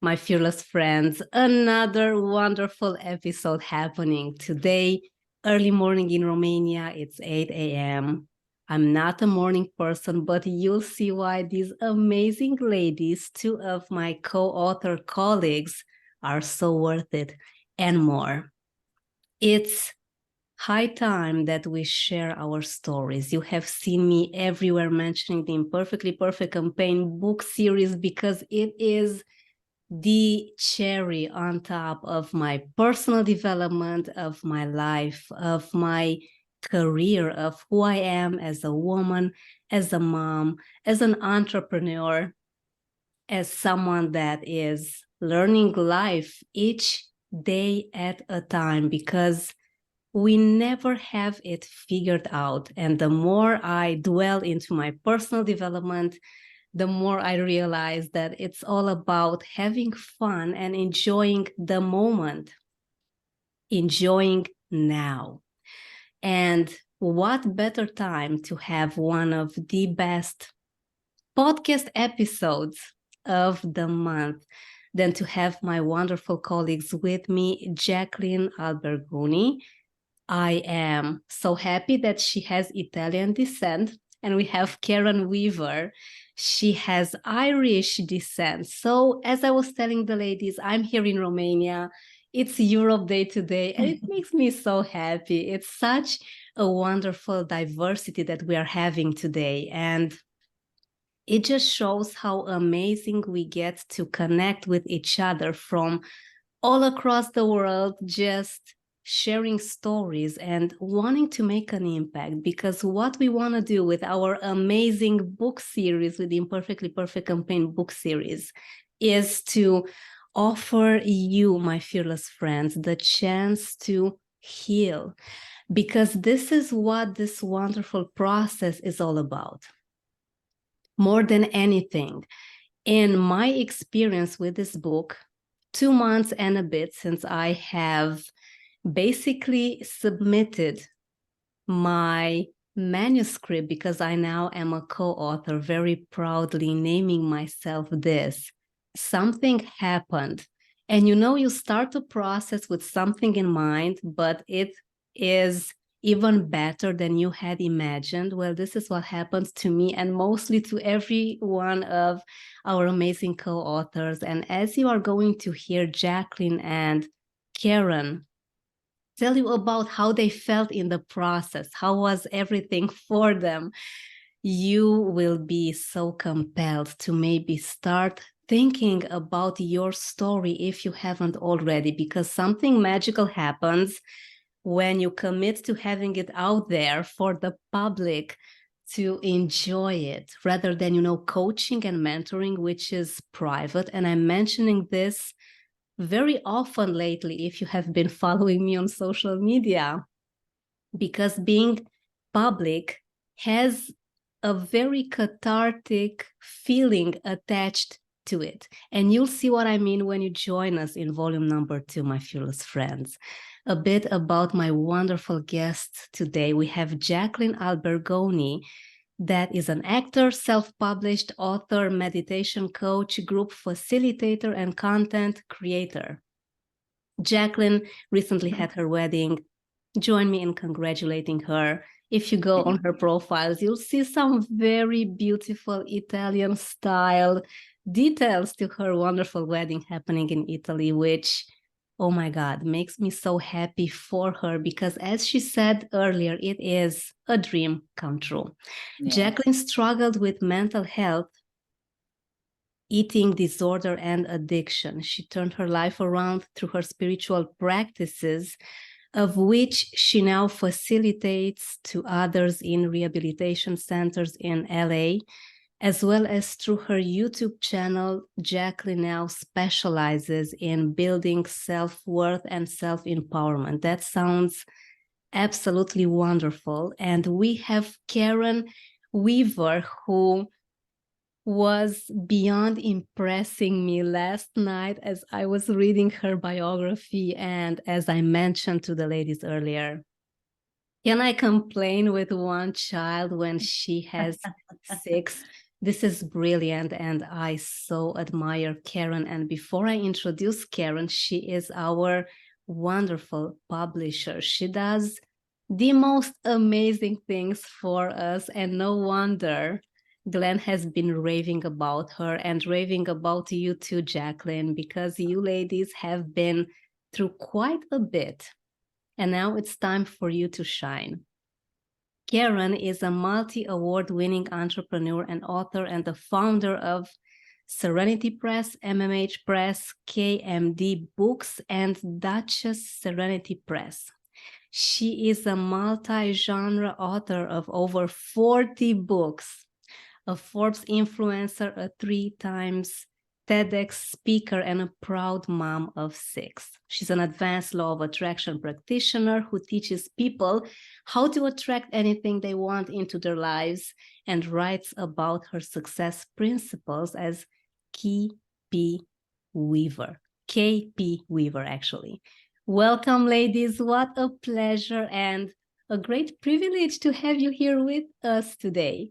my fearless friends. Another wonderful episode happening today, early morning in Romania. It's 8 a.m. I'm not a morning person, but you'll see why these amazing ladies, two of my co-author colleagues, are so worth it and more. It's high time that we share our stories. You have seen me everywhere mentioning the Imperfectly Perfect Campaign book series because it is the cherry on top of my personal development, of my life, of my career, of who I am as a woman, as a mom, as an entrepreneur, as someone that is learning life each day at a time, because we never have it figured out. And the more I dwell into my personal development, the more I realize that it's all about having fun and enjoying the moment, enjoying now. And what better time to have one of the best podcast episodes of the month than to have my wonderful colleagues with me, Jacqueline Albergoni. I am so happy that she has Italian descent, and we have Karen Weaver. She has Irish descent. So as I was telling the ladies, I'm here in Romania. It's Europe Day today, and it makes me so happy. It's such a wonderful diversity that we are having today. And it just shows how amazing we get to connect with each other from all across the world, just sharing stories and wanting to make an impact. Because what we want to do with our amazing book series, with the Imperfectly Perfect Campaign book series, is to offer you, my fearless friends, the chance to heal. Because this is what this wonderful process is all about. More than anything, in my experience with this book, 2 months and a bit since I have basically submitted my manuscript, because I now am a co-author, very proudly naming myself this, something happened. And you start a process with something in mind, but it is even better than you had imagined. Well, this is what happens to me and mostly to every one of our amazing co-authors. And as you are going to hear Jacqueline and Karen tell you about how they felt in the process, how was everything for them, you will be so compelled to maybe start thinking about your story if you haven't already, because something magical happens when you commit to having it out there for the public to enjoy it, rather than, coaching and mentoring, which is private. And I'm mentioning this very often lately, if you have been following me on social media, because being public has a very cathartic feeling attached to it. And you'll see what I mean when you join us in volume number 2, my fearless friends. A bit about my wonderful guests today. We have Jacqueline Albergoni, that is an actor, self-published author, meditation coach, group facilitator, and content creator. Jacqueline recently had her wedding. Join me in congratulating her. If you go on her profiles, you'll see some very beautiful Italian style details to her wonderful wedding happening in Italy, which, oh my God, makes me so happy for her, because as she said earlier, it is a dream come true. Yeah. Jacqueline struggled with mental health, eating disorder, and addiction. She turned her life around through her spiritual practices, of which she now facilitates to others in rehabilitation centers in LA, as well as through her YouTube channel. Jacqueline now specializes in building self-worth and self-empowerment. That sounds absolutely wonderful. And we have Karen Weaver, who was beyond impressing me last night as I was reading her biography. And as I mentioned to the ladies earlier, can I complain with one child when she has 6 This is brilliant, and I so admire Karen. And before I introduce Karen, she is our wonderful publisher. She does the most amazing things for us, and no wonder Glenn has been raving about her and raving about you too, Jacqueline, because you ladies have been through quite a bit, and now it's time for you to shine. Karen is a multi-award-winning entrepreneur and author and the founder of Serenity Press, MMH Press, KMD Books, and Duchess Serenity Press. She is a multi-genre author of over 40 books, a Forbes influencer, a 3 times TEDx speaker, and a proud mom of 6. She's an advanced law of attraction practitioner who teaches people how to attract anything they want into their lives and writes about her success principles as KP Weaver. KP Weaver, actually. Welcome, ladies. What a pleasure and a great privilege to have you here with us today.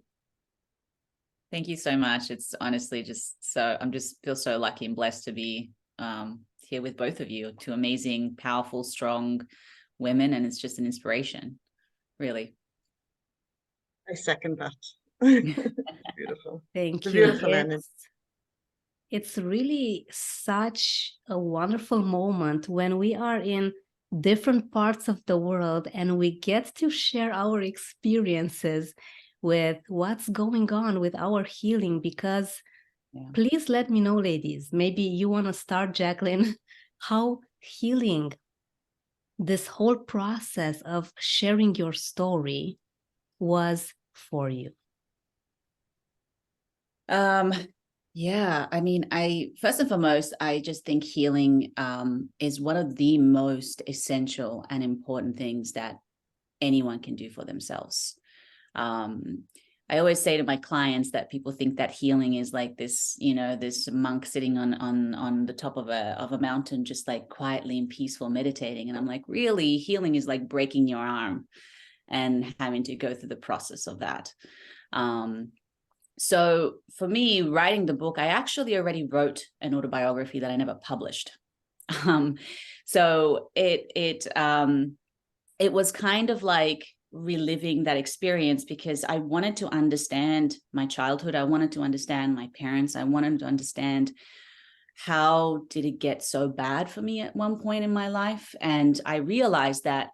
Thank you so much. It's honestly feel so lucky and blessed to be here with both of you, 2 amazing, powerful, strong women. And it's just an inspiration, really. I second that. Beautiful. Thank you. Beautiful energy. It's really such a wonderful moment when we are in different parts of the world and we get to share our experiences with what's going on with our healing, because please let me know, ladies, maybe you want to start, Jacqueline, how healing, this whole process of sharing your story was for you. Yeah, I mean, first and foremost, I just think healing is one of the most essential and important things that anyone can do for themselves. I always say to my clients that people think that healing is like this, this monk sitting on the top of a mountain, just like quietly and peaceful meditating. And I'm like, really, healing is like breaking your arm and having to go through the process of that. So for me, writing the book, I actually already wrote an autobiography that I never published. So it was kind of like reliving that experience because I wanted to understand my childhood. I wanted to understand my parents. I wanted to understand how did it get so bad for me at one point in my life. And I realized that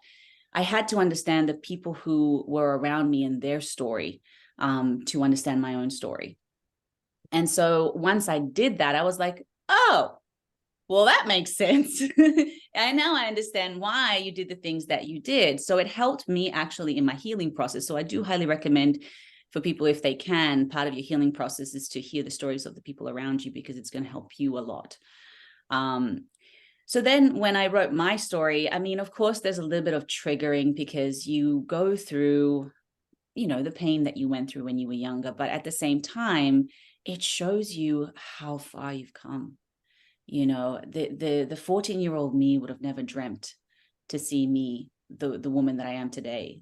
I had to understand the people who were around me and their story to understand my own story. And so once I did that, I was like, oh, well, that makes sense. And now I understand why you did the things that you did. So it helped me actually in my healing process. So I do highly recommend for people, if they can, part of your healing process is to hear the stories of the people around you, because it's going to help you a lot. So then when I wrote my story, I mean, of course, there's a little bit of triggering because you go through, the pain that you went through when you were younger. But at the same time, it shows you how far you've come. The 14-year-old me would have never dreamt to see me, the woman that I am today.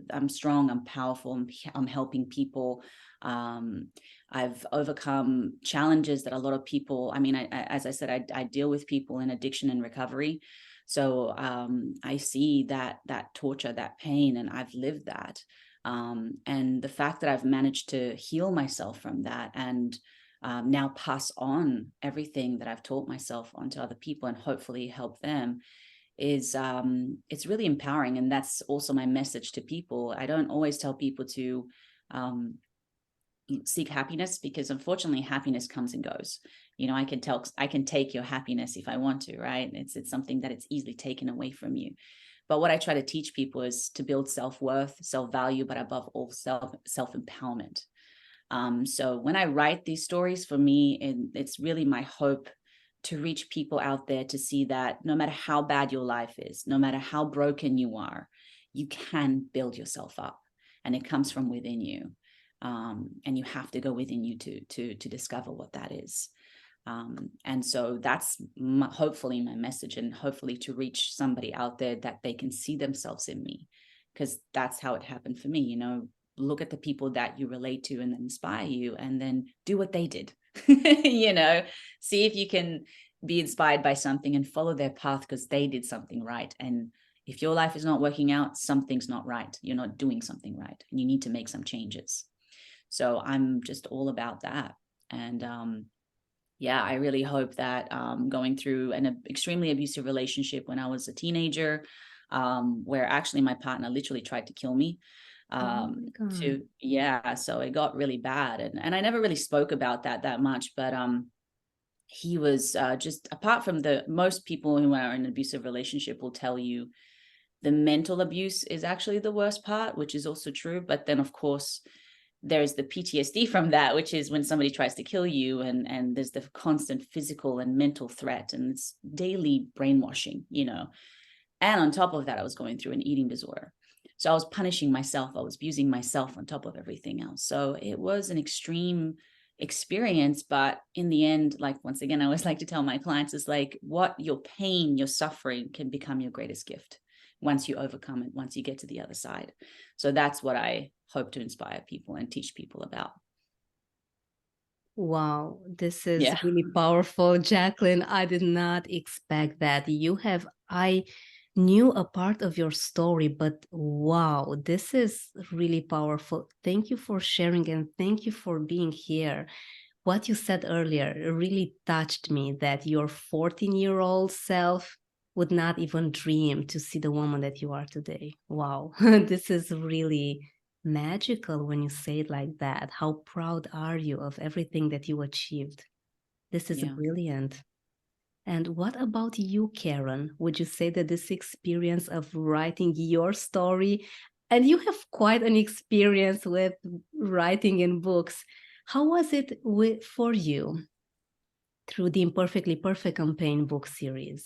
I'm strong, I'm powerful, I'm helping people. I've overcome challenges that a lot of people, I mean, as I said, I deal with people in addiction and recovery. So I see that torture, that pain, and I've lived that. And the fact that I've managed to heal myself from that and now pass on everything that I've taught myself onto other people and hopefully help them is it's really empowering. And that's also my message to people. I don't always tell people to seek happiness, because unfortunately happiness comes and goes. I can take your happiness if I want to, right? It's something that it's easily taken away from you. But what I try to teach people is to build self-worth, self-value, but above all self-empowerment. So when I write these stories, for me, it's really my hope to reach people out there to see that no matter how bad your life is, no matter how broken you are, you can build yourself up, and it comes from within you. And you have to go within you to discover what that is. And so that's hopefully my message, and hopefully to reach somebody out there that they can see themselves in me, because that's how it happened for me. look at the people that you relate to and then inspire you, and then do what they did. You know, see if you can be inspired by something and follow their path because they did something right. And if your life is not working out, something's not right. You're not doing something right, and you need to make some changes. So I'm just all about that. And yeah, I really hope that going through an extremely abusive relationship when I was a teenager, where actually my partner literally tried to kill me. So it got really bad, and I never really spoke about that much, but he was just, apart from the most people who are in an abusive relationship will tell you the mental abuse is actually the worst part, which is also true. But then, of course, there's the PTSD from that, which is when somebody tries to kill you, and there's the constant physical and mental threat, and it's daily brainwashing, you know. And on top of that, I was going through an eating disorder. So I was punishing myself. I was abusing myself on top of everything else. So it was an extreme experience. But in the end, like, once again, I always like to tell my clients is like, what your pain, your suffering can become your greatest gift once you overcome it, once you get to the other side. So that's what I hope to inspire people and teach people about. Wow, this is really powerful, Jacqueline. I did not expect that. I knew a part of your story, but wow, this is really powerful. Thank you for sharing, and thank you for being here. What you said earlier really touched me, that your 14-year-old self would not even dream to see the woman that you are today. Wow, this is really magical when you say it like that. How proud are you of everything that you achieved? This is brilliant. And what about you, Karen? Would you say that this experience of writing your story, and you have quite an experience with writing in books, how was it for you through the Imperfectly Perfect campaign book series?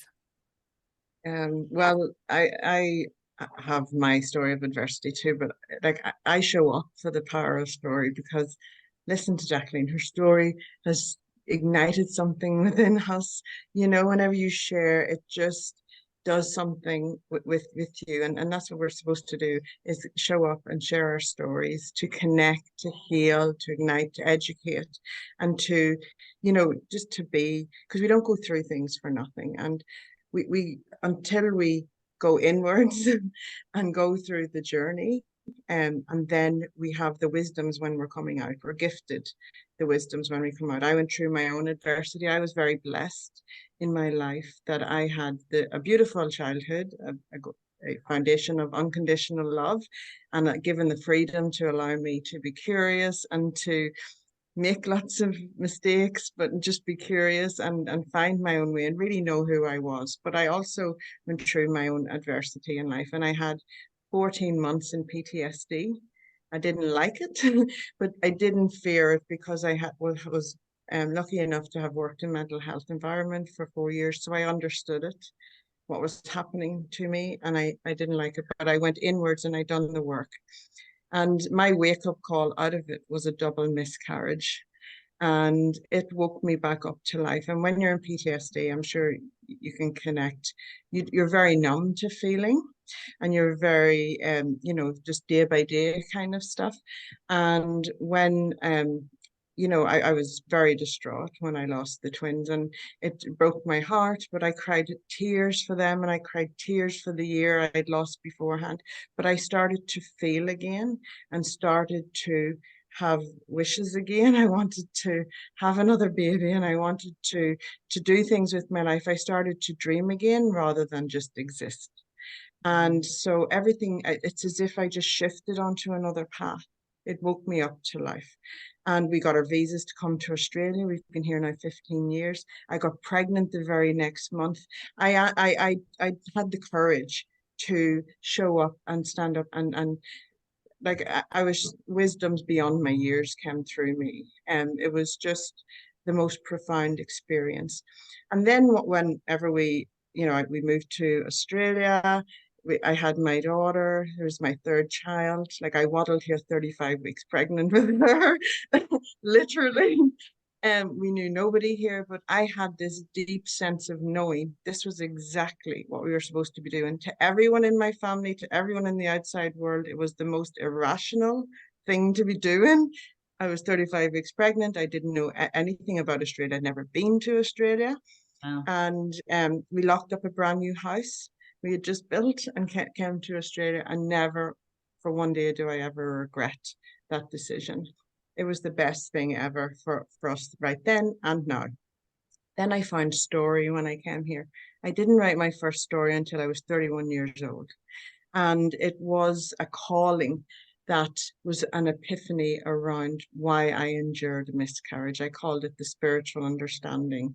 Well, I have my story of adversity too, but like I show up for the power of story, because listen to Jacqueline, her story has ignited something within us. You know, whenever you share, it just does something with you, and that's what we're supposed to do, is show up and share our stories, to connect, to heal, to ignite, to educate, and to, you know, just to be, because we don't go through things for nothing. And we until we go inwards and go through the journey, and then we have the wisdoms when we're coming out. We're gifted the wisdoms when we come out. I went through my own adversity. I was very blessed in my life that I had a beautiful childhood, a foundation of unconditional love, and given the freedom to allow me to be curious and to make lots of mistakes, but just be curious and find my own way and really know who I was. But I also went through my own adversity in life, and I had 14 months in PTSD. I didn't like it, but I didn't fear it, because I was lucky enough to have worked in mental health environment for 4 years. So I understood it, what was happening to me, and I didn't like it, but I went inwards and I done the work. And my wake-up call out of it was a double miscarriage. And it woke me back up to life. And when you're in PTSD, I'm sure you can connect. You're very numb to feeling, and you're very, you know, just day by day kind of stuff. And when, you know, I was very distraught when I lost the twins, and it broke my heart, but I cried tears for them, and I cried tears for the year I'd lost beforehand. But I started to feel again, and started to have wishes again. I wanted to have another baby, and I wanted to do things with my life. I started to dream again rather than just exist. And so everything, it's as if I just shifted onto another path. It woke me up to life. And we got our visas to come to Australia. We've been here now 15 years. I got pregnant the very next month. I had the courage to show up and stand up, and like I was, wisdoms beyond my years came through me, and it was just the most profound experience. And then whenever we, you know, we moved to Australia, I had my daughter. There's my third child. Like, I waddled here 35 weeks pregnant with her, literally. And we knew nobody here, but I had this deep sense of knowing this was exactly what we were supposed to be doing. To everyone in my family, to everyone in the outside world, it was the most irrational thing to be doing. I was 35 weeks pregnant. I didn't know anything about Australia. I'd never been to Australia. Wow. And we locked up a brand new house we had just built and came to Australia, and never for one day do I ever regret that decision. It was the best thing ever for us right then and now. Then I found story when I came here. I didn't write my first story until I was 31 years old. And it was a calling that was an epiphany around why I endured a miscarriage. I called it the spiritual understanding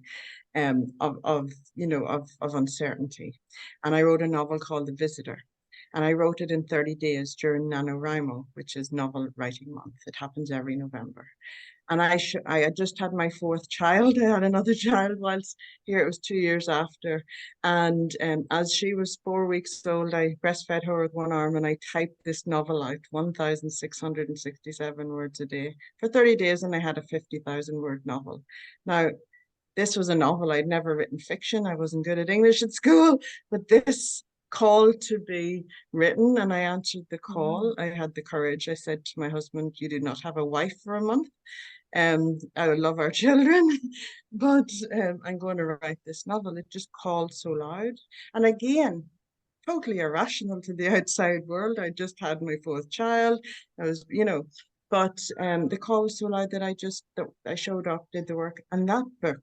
of uncertainty. And I wrote a novel called The Visitor. And I wrote it in 30 days during NaNoWriMo, which is Novel Writing Month. It happens every November. And I had just had my fourth child. I had another child whilst here. It was 2 years after. And as she was 4 weeks old, I breastfed her with one arm, and I typed this novel out, 1,667 words a day for 30 days. And I had a 50,000 word novel. Now, this was a novel. I'd never written fiction. I wasn't good at English at school, but this call to be written, and I answered the call. I had the courage. I said to my husband, "You do not have a wife for a month. I would love our children, but I'm going to write this novel." It just called so loud. And again, totally irrational to the outside world. I just had my fourth child. I was, but the call was so loud that I showed up, did the work, and that book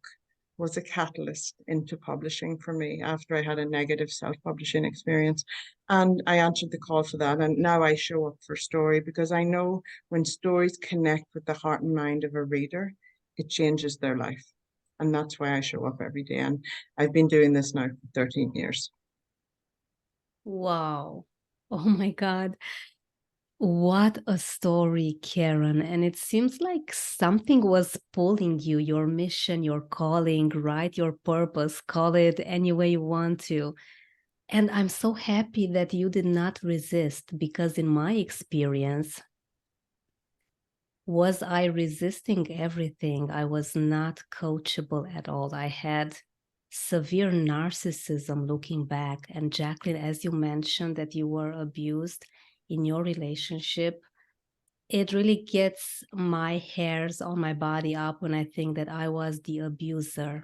was a catalyst into publishing for me after I had a negative self-publishing experience. And I answered the call for that. And now I show up for story because I know when stories connect with the heart and mind of a reader, it changes their life. And that's why I show up every day. And I've been doing this now for 13 years. Wow. Oh my God. What a story, Karen. And it seems like something was pulling you, your mission, your calling, right? Your purpose, call it any way you want to. And I'm so happy that you did not resist, because in my experience, was I resisting everything? I was not coachable at all. I had severe narcissism looking back. And Jacqueline, as you mentioned that you were abused in your relationship, it really gets my hairs on my body up when I think that I was the abuser.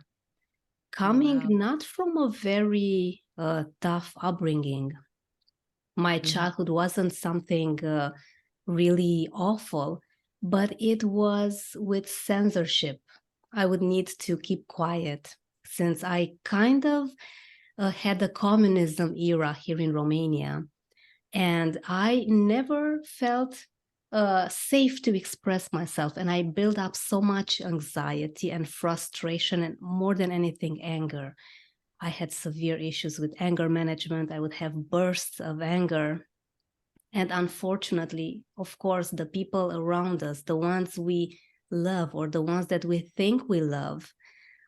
Coming Wow. not from a very tough upbringing. My childhood wasn't something really awful, but it was with censorship. I would need to keep quiet since I kind of had the communism era here in Romania. And I never felt safe to express myself. And I built up so much anxiety and frustration, and more than anything, anger. I had severe issues with anger management. I would have bursts of anger. And unfortunately, of course, the people around us, the ones we love or the ones that we think we love,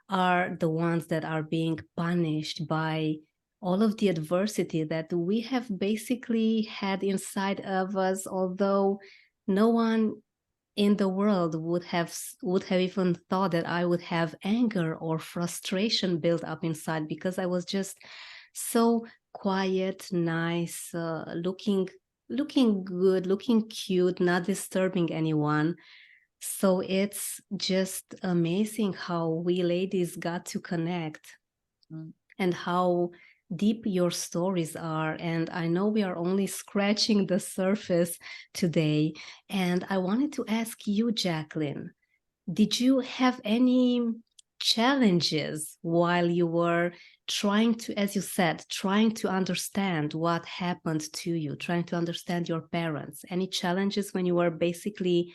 are the ones that are being punished by all of the adversity that we have basically had inside of us, although no one in the world would have even thought that I would have anger or frustration built up inside, because I was just so quiet, nice, looking good, looking cute, not disturbing anyone. So it's just amazing how we ladies got to connect and how deep your stories are. And I know we are only scratching the surface today. And I wanted to ask you, Jacqueline, did you have any challenges while you were trying to, as you said, trying to understand what happened to you, trying to understand your parents? Any challenges when you were basically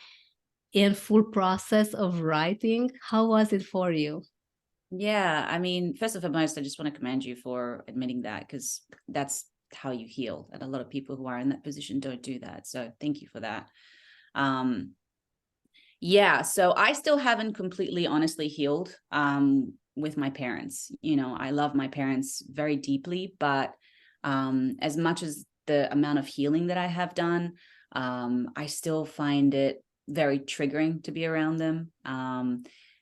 in full process of writing? How was it for you? Yeah, I mean, first and foremost, I just want to commend you for admitting that, because that's how you heal. And a lot of people who are in that position don't do that. So thank you for that. Yeah, so I still haven't completely honestly healed with my parents. I love my parents very deeply, but as much as the amount of healing that I have done, I still find it very triggering to be around them.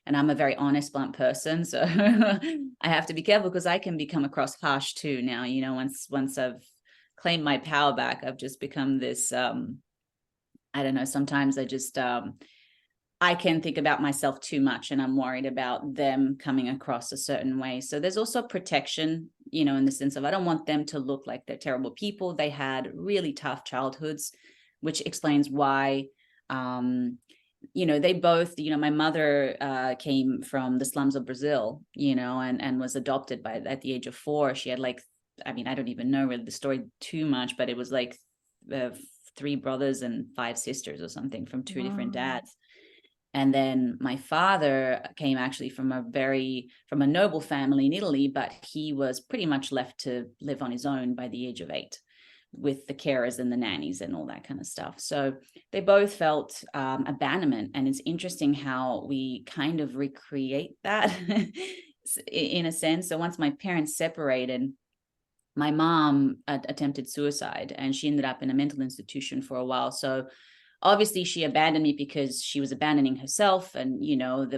And I'm a very honest, blunt person, so I have to be careful, because I can become across harsh too now. Once I've claimed my power back, I've just become this I don't know, sometimes I can think about myself too much, and I'm worried about them coming across a certain way. So there's also protection, in the sense of, I don't want them to look like they're terrible people. They had really tough childhoods, which explains why, they both, my mother came from the slums of Brazil, and was adopted at the age of 4. She had I don't even know really the story too much, but it was like 3 brothers and 5 sisters or something from 2 different dads. And then my father came actually from a noble family in Italy, but he was pretty much left to live on his own by the age of 8, with the carers and the nannies and all that kind of stuff. So they both felt abandonment. And it's interesting how we kind of recreate that in a sense. So once my parents separated, my mom attempted suicide, and she ended up in a mental institution for a while. So obviously she abandoned me because she was abandoning herself, and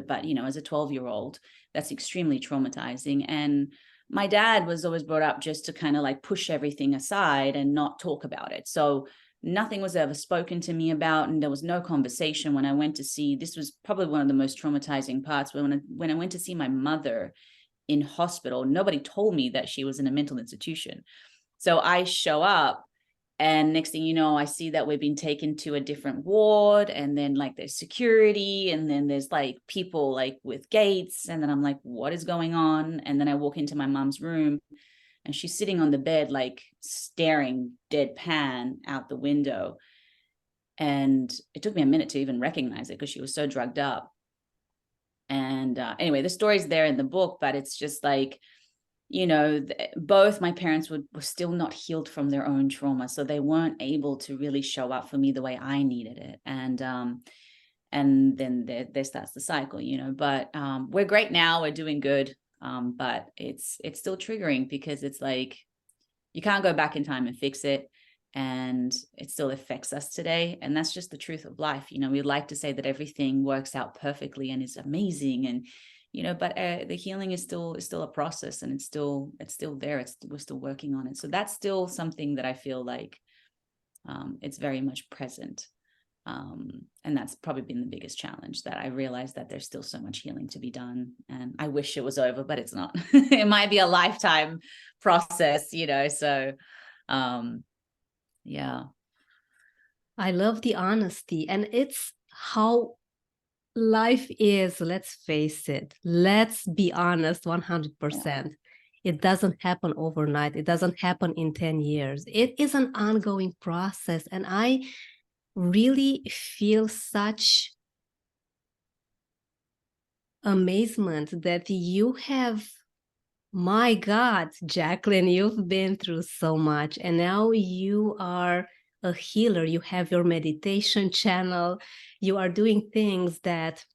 but as a 12-year-old, that's extremely traumatizing. And my dad was always brought up just to kind of like push everything aside and not talk about it. So nothing was ever spoken to me about, and there was no conversation. When I went to see, this was probably one of the most traumatizing parts, when I went to see my mother in hospital, nobody told me that she was in a mental institution. So I show up, and next thing you know, I see that we've been taken to a different ward, and then like there's security, and then there's like people like with gates, and then I'm like, what is going on? And then I walk into my mom's room, and she's sitting on the bed, like staring deadpan out the window. And it took me a minute to even recognize it because she was so drugged up. And anyway, the story's there in the book, but it's just like, both my parents were still not healed from their own trauma. So they weren't able to really show up for me the way I needed it. And then there starts the cycle, but we're great now. We're doing good. But it's still triggering, because it's like, you can't go back in time and fix it. And it still affects us today. And that's just the truth of life. We'd like to say that everything works out perfectly and is amazing, and but the healing is still a process, and it's still there. We're still working on it. So that's still something that I feel like it's very much present. And that's probably been the biggest challenge, that I realized that there's still so much healing to be done, and I wish it was over, but it's not. It might be a lifetime process, so yeah. I love the honesty, and it's how life is. Let's face it. Let's be honest, 100%. It doesn't happen overnight. It doesn't happen in 10 years. It is an ongoing process. And I really feel such amazement that you have, my God, Jacqueline, you've been through so much, and now you are a healer. You have your meditation channel. You are doing things that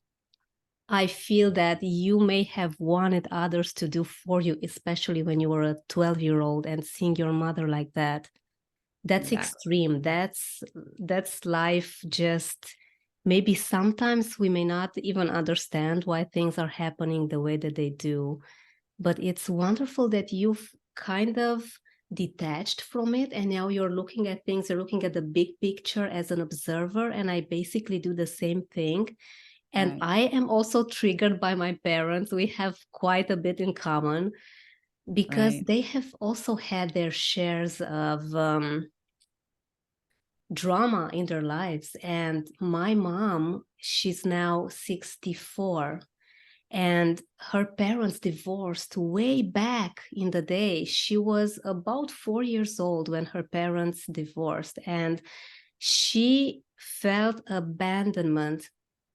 I feel that you may have wanted others to do for you, especially when you were a 12-year-old and seeing your mother like that. That's extreme. That's life. Just maybe sometimes we may not even understand why things are happening the way that they do. But it's wonderful that you've kind of detached from it, and now you're looking at things, you're looking at the big picture as an observer, and I basically do the same thing. And Right. I am also triggered by my parents. We have quite a bit in common, because Right. they have also had their shares of drama in their lives. And my mom, she's now 64. And her parents divorced way back in the day. She was about 4 years old when her parents divorced, and she felt abandonment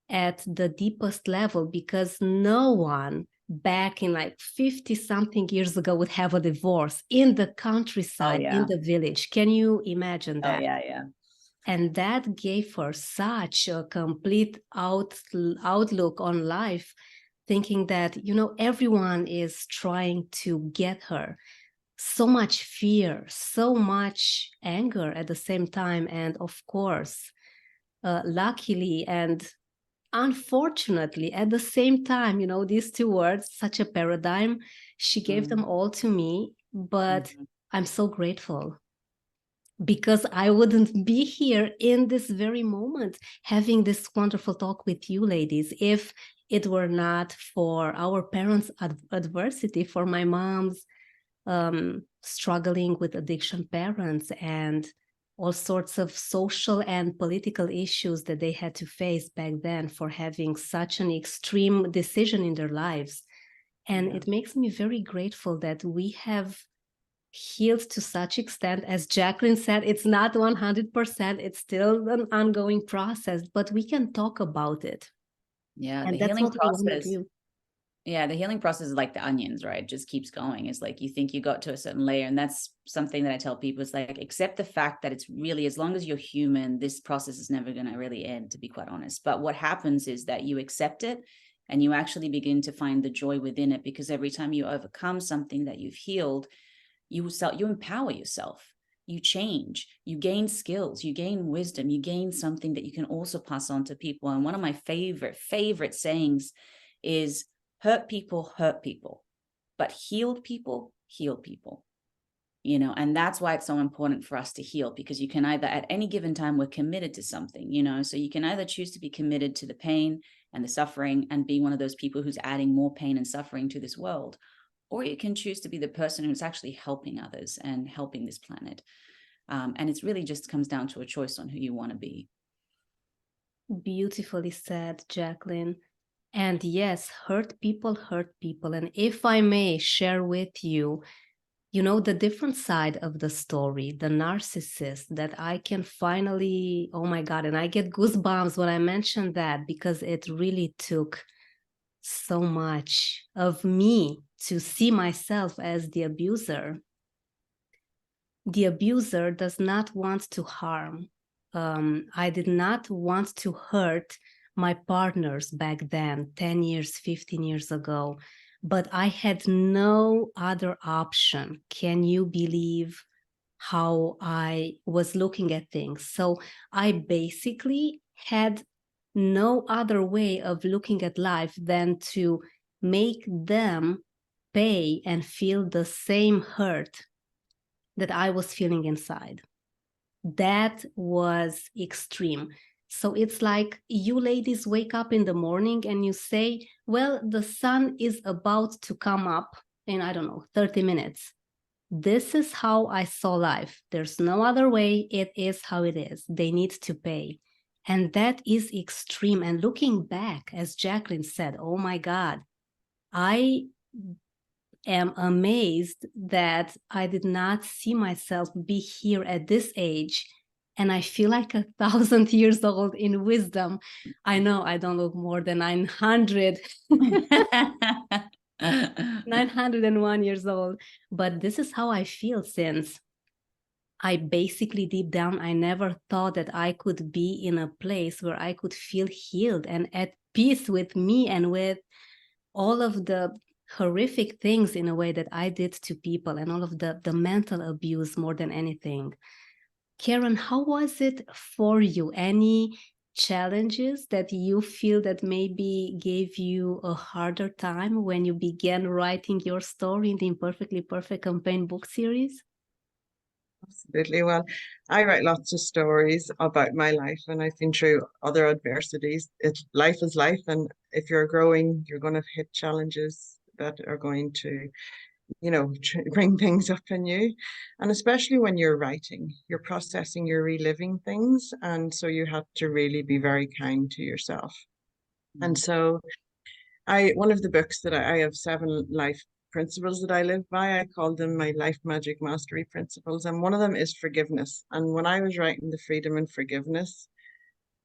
at the deepest level, because no one back in like 50 something years ago would have a divorce in the countryside, in the village. Can you imagine that? Oh, yeah. And that gave her such a complete outlook on life, thinking that, everyone is trying to get her. So much fear, so much anger at the same time. And of course, luckily and unfortunately, at the same time, these two words, such a paradigm, she gave them all to me, but I'm so grateful. because I wouldn't be here in this very moment having this wonderful talk with you ladies if it were not for our parents' adversity, for my mom's struggling with addiction parents and all sorts of social and political issues that they had to face back then for having such an extreme decision in their lives. And it makes me very grateful that we have healed to such extent. As Jacqueline said, it's not 100%, it's still an ongoing process, but we can talk about it. Yeah, And the that's healing what we want to process. do. Yeah, the healing process is like the onions, right? It just keeps going. It's like you think you got to a certain layer. And that's something that I tell people is like, accept the fact that it's really, as long as you're human, this process is never going to really end, to be quite honest. But what happens is that you accept it and you actually begin to find the joy within it, because every time you overcome something that you've healed, you empower yourself. You change, you gain skills, you gain wisdom, you gain something that you can also pass on to people. And one of my favorite sayings is, hurt people, but heal people. You know, and that's why it's so important for us to heal, because you can either, at any given time, we're committed to something, you know, so you can either choose to be committed to the pain and the suffering and be one of those people who's adding more pain and suffering to this world, or you can choose to be the person who's actually helping others and helping this planet. And it's really just comes down to a choice on who you want to be. Beautifully said, Jacqueline. And yes, hurt people. And if I may share with you, you know, the different side of the story, the narcissist that I can finally, oh my God, and I get goosebumps when I mention that, because it really took so much of me to see myself as the abuser. The abuser does not want to harm. I did not want to hurt my partners back then, 10 years, 15 years ago, but I had no other option. Can you believe how I was looking at things? So I basically had no other way of looking at life than to make them pay and feel the same hurt that I was feeling inside. That was extreme. So it's like you ladies wake up in the morning and you say, well, the sun is about to come up in, I don't know, 30 minutes. This is how I saw life. There's no other way. It is how it is. They need to pay. And that is extreme. And looking back, as Jacqueline said, oh my God, I am amazed that I did not see myself be here at this age. And I feel like 1,000 years old in wisdom. I know I don't look more than 900, 901 years old, but this is how I feel, since I basically deep down, I never thought that I could be in a place where I could feel healed and at peace with me and with all of the horrific things in a way that I did to people, and all of the mental abuse more than anything. Karen, how was it for you? Any challenges that you feel that maybe gave you a harder time when you began writing your story in the Imperfectly Perfect campaign book series? Absolutely. Well, I write lots of stories about my life, and I've been through other adversities. Life is life, and if you're growing, you're going to hit challenges that are going to, you know, bring things up in you. And especially when you're writing, you're processing, you're reliving things, and so you have to really be very kind to yourself. And so one of the books that I have 7 life principles that I live by. I call them my life magic mastery principles. And one of them is forgiveness. And when I was writing the freedom and forgiveness,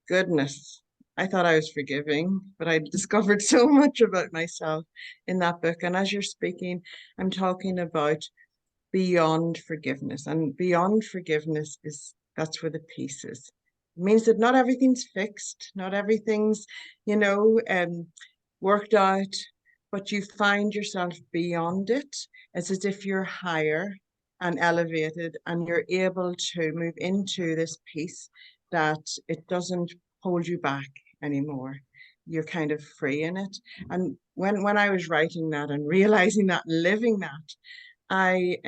goodness, I thought I was forgiving, but I discovered so much about myself in that book. And as you're speaking, I'm talking about beyond forgiveness. And beyond forgiveness that's where the peace is. It means that not everything's fixed, not everything's, you know, worked out, but you find yourself beyond it. It's as if you're higher and elevated, and you're able to move into this peace that it doesn't hold you back anymore. You're kind of free in it. And when I was writing that and realizing that, living that, I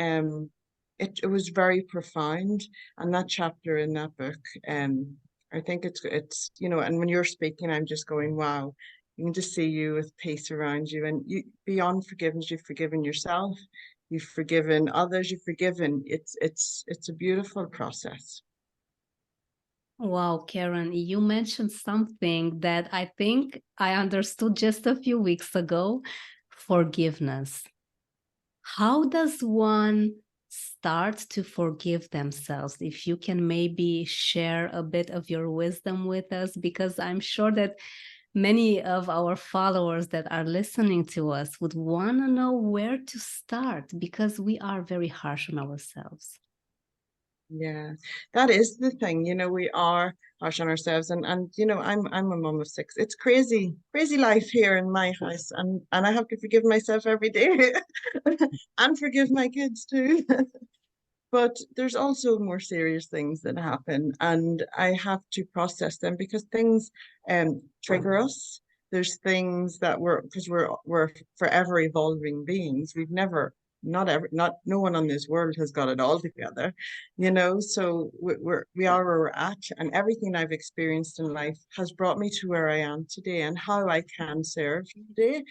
it was very profound. And that chapter in that book, I think it's, you know, and when you're speaking, I'm just going, wow, you can just see you with peace around you. And you, beyond forgiveness, you've forgiven yourself, you've forgiven others, you've forgiven. It's a beautiful process. Wow, Karen, you mentioned something that I think I understood just a few weeks ago: forgiveness. How does one start to forgive themselves? If you can maybe share a bit of your wisdom with us, because I'm sure that many of our followers that are listening to us would want to know where to start, because we are very harsh on ourselves. Yeah, that is the thing. You know, we are harsh on ourselves, and you know, I'm a mom of six. It's crazy, crazy life here in my house, and I have to forgive myself every day, and forgive my kids too. But there's also more serious things that happen, and I have to process them because things trigger us. There's things that because we're forever evolving beings. We've never, not no one on this world has got it all together, you know. So we are where we're at, and everything I've experienced in life has brought me to where I am today and how I can serve today,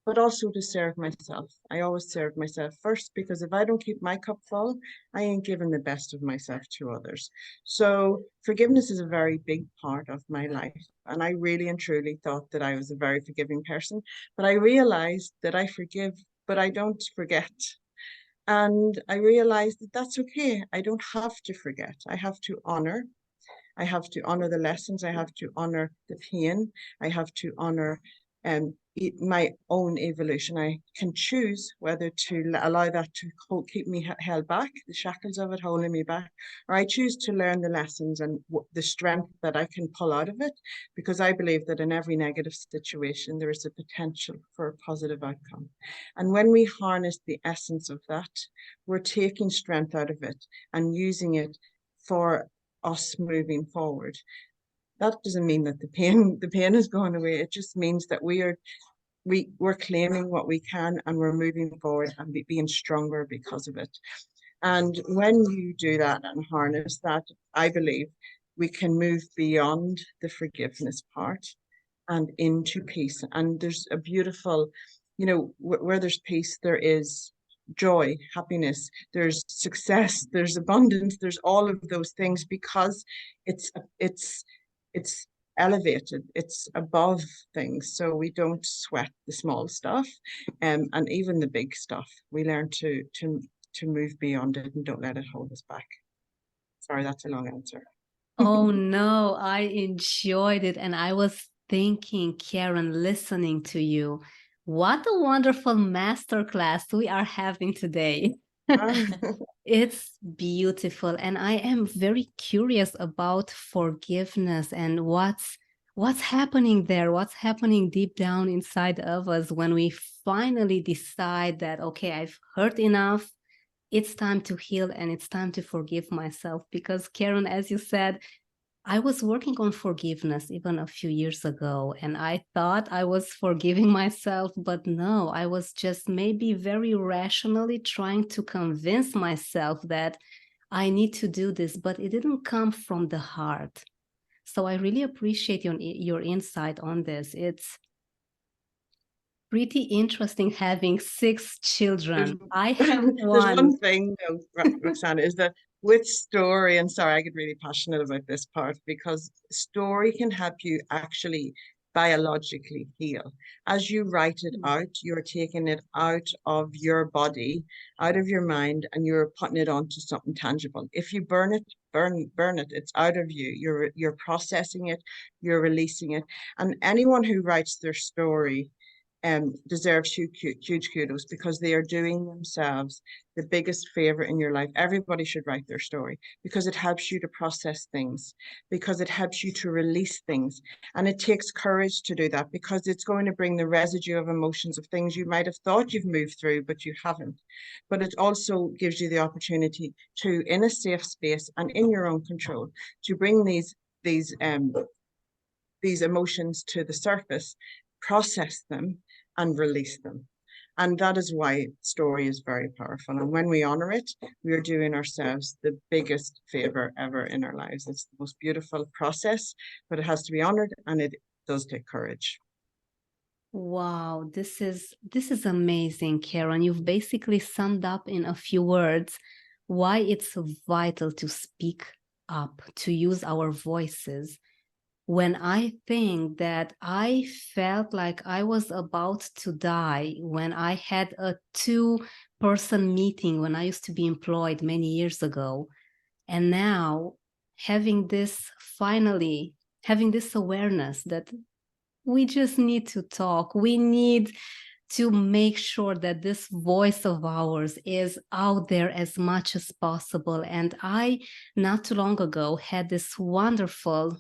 but also to serve myself. I always serve myself first, because if I don't keep my cup full, I ain't giving the best of myself to others. So forgiveness is a very big part of my life. And I really and truly thought that I was a very forgiving person, but I realized that I forgive, but I don't forget. And I realized that that's okay. I don't have to forget. I have to honor. I have to honor the lessons. I have to honor the pain. I have to honor my own evolution. I can choose whether to allow that to keep me held back, the shackles of it holding me back, or I choose to learn the lessons and the strength that I can pull out of it, because I believe that in every negative situation, there is a potential for a positive outcome. And when we harness the essence of that, we're taking strength out of it and using it for us moving forward. That doesn't mean that the pain is going away. It just means that we're claiming what we can, and we're moving forward and being stronger because of it. And when you do that and harness that, I believe we can move beyond the forgiveness part and into peace. And there's a beautiful, you know, where there's peace, there is joy, happiness, there's success, there's abundance, there's all of those things, because it's elevated, it's above things. So we don't sweat the small stuff, and even the big stuff. We learn to move beyond it and don't let it hold us back. Sorry, that's a long answer. Oh no, I enjoyed it. And I was thinking, Karen, listening to you, what a wonderful masterclass we are having today. It's beautiful. And I am very curious about forgiveness and what's happening there, what's happening deep down inside of us when we finally decide that, okay, I've hurt enough. It's time to heal and it's time to forgive myself. Because Karen, as you said, I was working on forgiveness even a few years ago, and I thought I was forgiving myself, but no, I was just maybe very rationally trying to convince myself that I need to do this, but it didn't come from the heart. So I really appreciate your insight on this. It's pretty interesting having 6 children. I have There's one. one thing, though, Roxana, is that with story, and sorry, I get really passionate about this part, because story can help you actually biologically heal. As you write it out, you're taking it out of your body, out of your mind, and you're putting it onto something tangible. If you burn it, burn it, it's out of you. You're processing it, you're releasing it. And anyone who writes their story deserves huge kudos, because they are doing themselves the biggest favor in your life. Everybody should write their story, because it helps you to process things, because it helps you to release things. And it takes courage to do that, because it's going to bring the residue of emotions of things you might have thought you've moved through, but you haven't. But it also gives you the opportunity to, in a safe space and in your own control, to bring these emotions to the surface, process them, and release them. And that is why story is very powerful. And when we honor it, we are doing ourselves the biggest favor ever in our lives. It's the most beautiful process, but it has to be honored, and it does take courage. Wow, this is amazing, Karen. You've basically summed up in a few words why it's vital to speak up, to use our voices. When I think that I felt like I was about to die when I had a 2-person meeting when I used to be employed many years ago, and now finally having this awareness that we just need to talk. We need to make sure that this voice of ours is out there as much as possible. And I, not too long ago, had this wonderful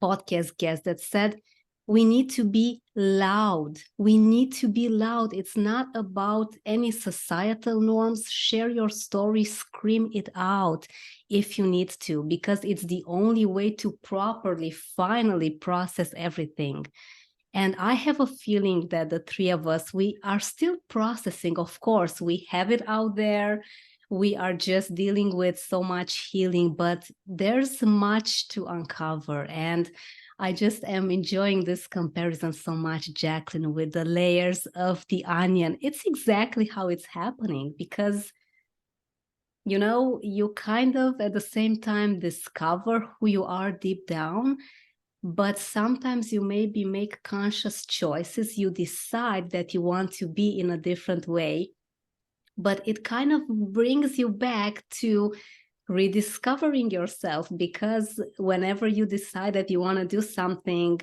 podcast guest that said, we need to be loud. We need to be loud. It's not about any societal norms. Share your story, scream it out if you need to, because it's the only way to properly, finally process everything. And I have a feeling that the three of us, we are still processing. Of course, we have it out there. We are just dealing with so much healing, but there's much to uncover. And I just am enjoying this comparison so much, Jacqueline, with the layers of the onion. It's exactly how it's happening, because, you know, you kind of at the same time discover who you are deep down, but sometimes you maybe make conscious choices. You decide that you want to be in a different way, but it kind of brings you back to rediscovering yourself, because whenever you decide that you want to do something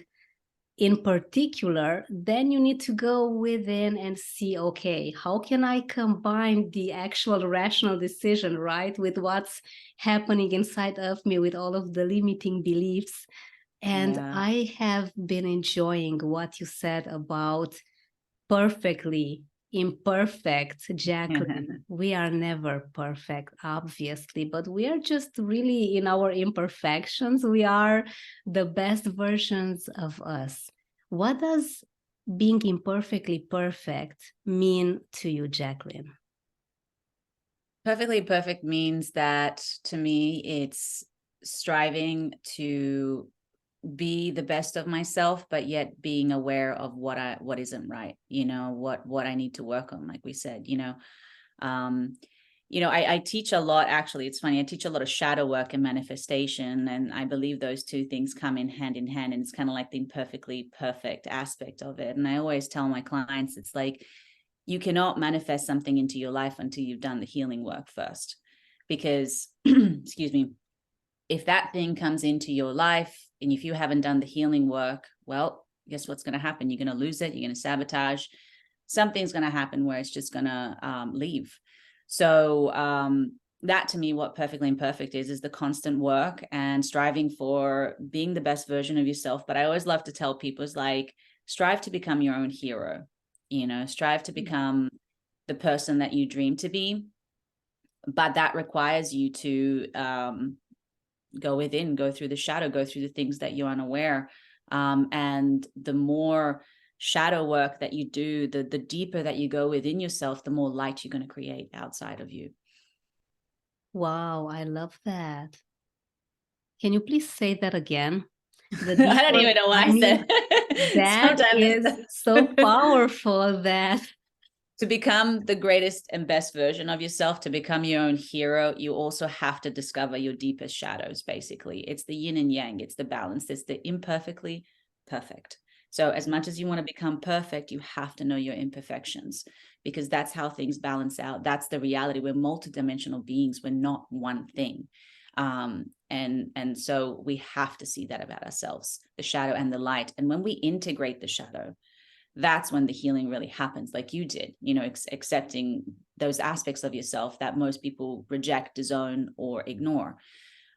in particular, then you need to go within and see, okay, how can I combine the actual rational decision, right, with what's happening inside of me, with all of the limiting beliefs. And I have been enjoying what you said about perfectly imperfect, Jacqueline. We are never perfect, obviously, but we are just really in our imperfections. We are the best versions of us. What does being imperfectly perfect mean to you, Jacqueline? Perfectly perfect means that, to me, it's striving to be the best of myself, but yet being aware of what isn't right, what I need to work on, like we said. I teach a lot, actually. It's funny, I teach a lot of shadow work and manifestation, and I believe those two things come in hand, and it's kind of like the imperfectly perfect aspect of it. And I always tell my clients, it's like, you cannot manifest something into your life until you've done the healing work first, because excuse me, if that thing comes into your life and if you haven't done the healing work, well, guess what's going to happen? You're going to lose it. You're going to sabotage. Something's going to happen where it's just going to leave. So that, to me, what perfectly imperfect is the constant work and striving for being the best version of yourself. But I always love to tell people, is like, strive to become your own hero, strive to become the person that you dream to be. But that requires you to go within, go through the shadow, go through the things that you're unaware. And the more shadow work that you do, the deeper that you go within yourself, the more light you're going to create outside of you. Wow, I love that. Can you please say that again? I don't even know what I said. That is so powerful, that to become the greatest and best version of yourself, to become your own hero, you also have to discover your deepest shadows. Basically, it's the yin and yang, it's the balance, it's the imperfectly perfect. So as much as you want to become perfect, you have to know your imperfections, because that's how things balance out. That's the reality. We're multidimensional beings. We're not one thing. And so we have to see that about ourselves, the shadow and the light. And when we integrate the shadow, that's when the healing really happens, like you did, accepting those aspects of yourself that most people reject, disown, or ignore.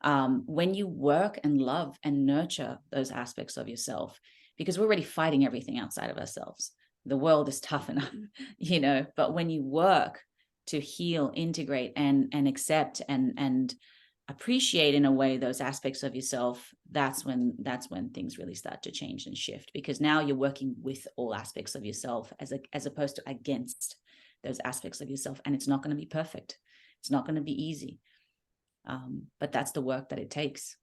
When you work and love and nurture those aspects of yourself, because we're already fighting everything outside of ourselves. The world is tough enough, but when you work to heal, integrate, and accept and appreciate in a way those aspects of yourself, that's when things really start to change and shift, because now you're working with all aspects of yourself as opposed to against those aspects of yourself. And it's not going to be perfect. It's not going to be easy. But that's the work that it takes.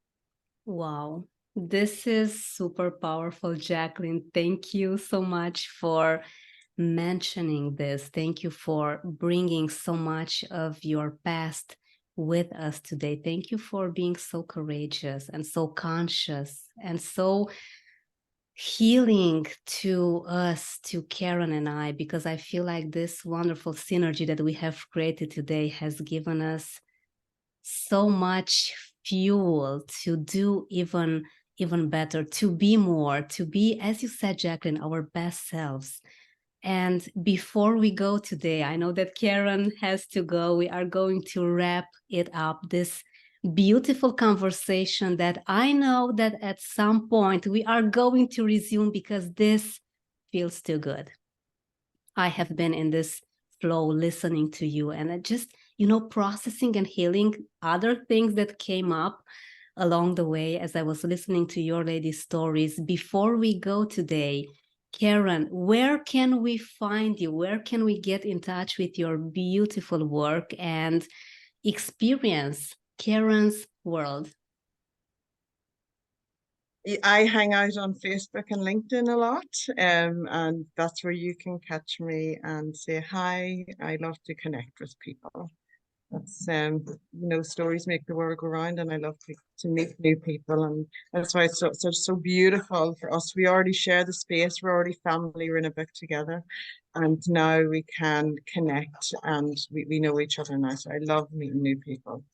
Wow. This is super powerful, Jacqueline. Thank you so much for mentioning this. Thank you for bringing so much of your past with us today. Thank you for being so courageous and so conscious and so healing to us, to Karen and I, because I feel like this wonderful synergy that we have created today has given us so much fuel to do even better, to be more, to be, as you said, Jacqueline, our best selves. And before we go today, I know that Karen has to go. We are going to wrap it up, this beautiful conversation that I know that at some point we are going to resume because this feels too good. I have been in this flow listening to you and it just, processing and healing other things that came up along the way as I was listening to your ladies' stories. Before we go today, Karen, where can we find you? Where can we get in touch with your beautiful work and experience Karen's world? I hang out on Facebook and LinkedIn a lot, and that's where you can catch me and say hi. I love to connect with people. That's stories make the world go round, and I love to meet new people, and that's why it's so beautiful for us. We already share the space. We're already family. We're in a book together, and now we can connect, and we know each other now. So I love meeting new people.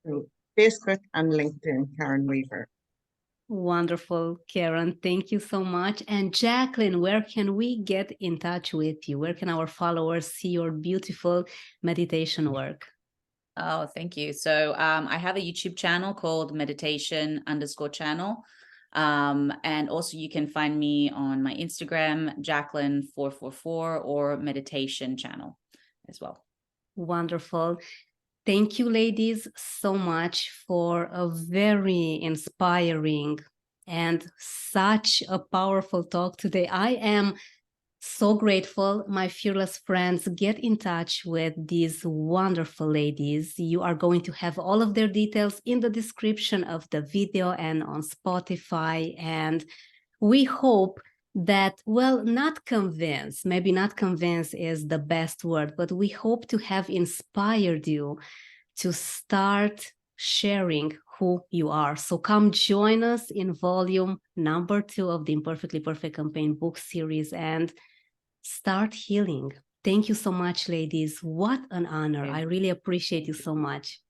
So Facebook and LinkedIn, Karen Weaver. Wonderful, Karen. Thank you so much. And Jacqueline, where can we get in touch with you? Where can our followers see your beautiful meditation work? Oh, thank you. So I have a YouTube channel called meditation_channel. And also you can find me on my Instagram, Jacqueline444, or meditation channel as well. Wonderful. Thank you, ladies, so much for a very inspiring and such a powerful talk today. I am so grateful. My fearless friends, get in touch with these wonderful ladies. You are going to have all of their details in the description of the video and on Spotify. And we hope that, well, maybe not convince is the best word, but we hope to have inspired you to start sharing who you are. So come join us in volume number 2 of the Imperfectly Perfect Campaign book series and start healing. Thank you so much, ladies. What an honor. I really appreciate you so much.